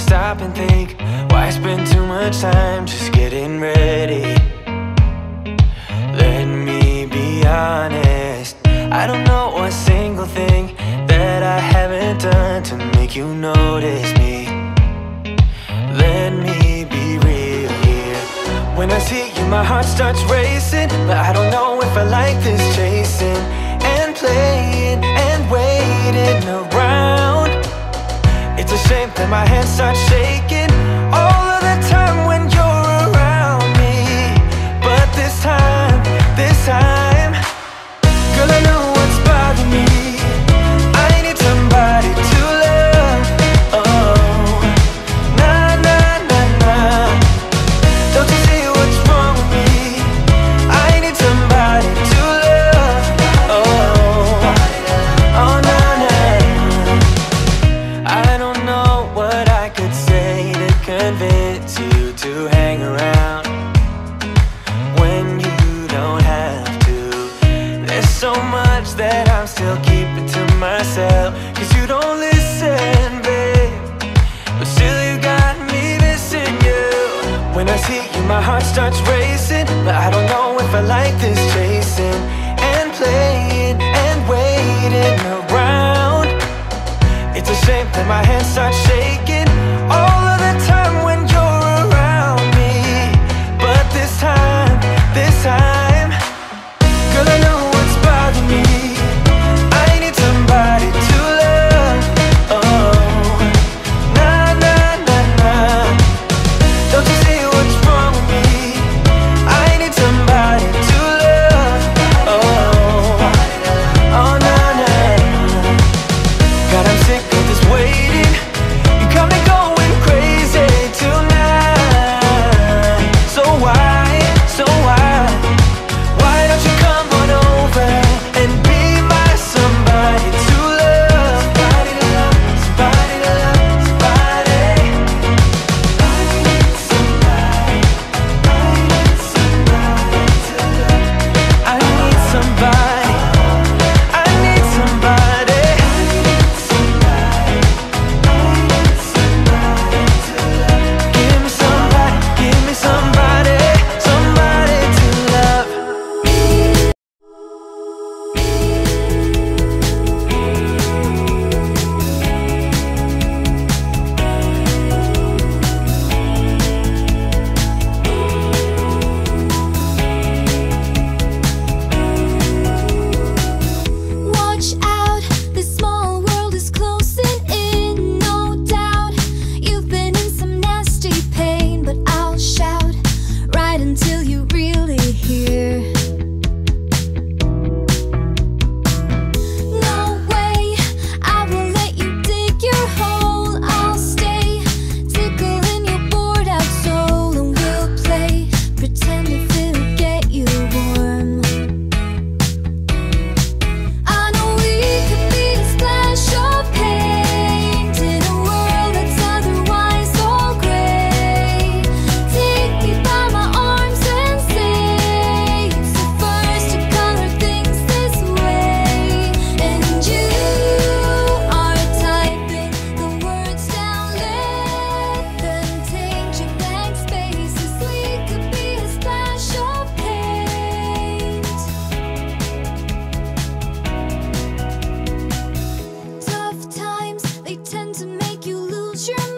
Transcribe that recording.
stop and think, why spend too much time just getting ready? Let me be honest, I don't know a single thing that I haven't done to make you notice me. Let me be real here. When I see you, my heart starts racing, but I don't know if I like this chasing and playing and waiting around. It's a shame that my hands start shaking all of the time when you're around me. But this time, girl, I know what's bothering me. I need somebody to love. Oh, nah, nah, nah, nah. Don't you see what's wrong with me? I need somebody to love. Oh, oh, nah, nah. I don't know what I could say to convince you to hang around when you don't have to. There's so much that I'm still keeping to myself, 'cause you don't listen, babe. But still you got me missing you. When I see you, my heart starts racing, but I don't know if I like this chasing and playing and waiting around. It's a shame that my hands start shaking all of the time when you're around me. But this time, girl, I know what's bothering me. I need somebody to love. Oh, nah, nah, nah, nah. Don't you see what's wrong with me? I need somebody to love. Oh, oh, nah, nah. God, I'm sick of this waiting. You got me going crazy tonight. So why don't you come on over and be my somebody to love? Somebody to love, somebody to love, somebody. I need somebody, I need somebody to love. I need somebody, I need somebody. I need somebody, I need somebody to love. Give me somebody, somebody to love. Watch out, this small world is closing in, no doubt. You've been in some nasty pain, but I'll shout right until you really hear. No way, I will let you dig your hole. I'll stay, tickling your bored out soul, and we'll play pretend if it'll get you warm. I know we could be a splash of paint in a world that's otherwise all gray. Take me by my arms and say it's the first to color things this way. And you are typing the words down, let them taint your blank spaces. We could be a splash of paint. Tough times, they tend to make you lose your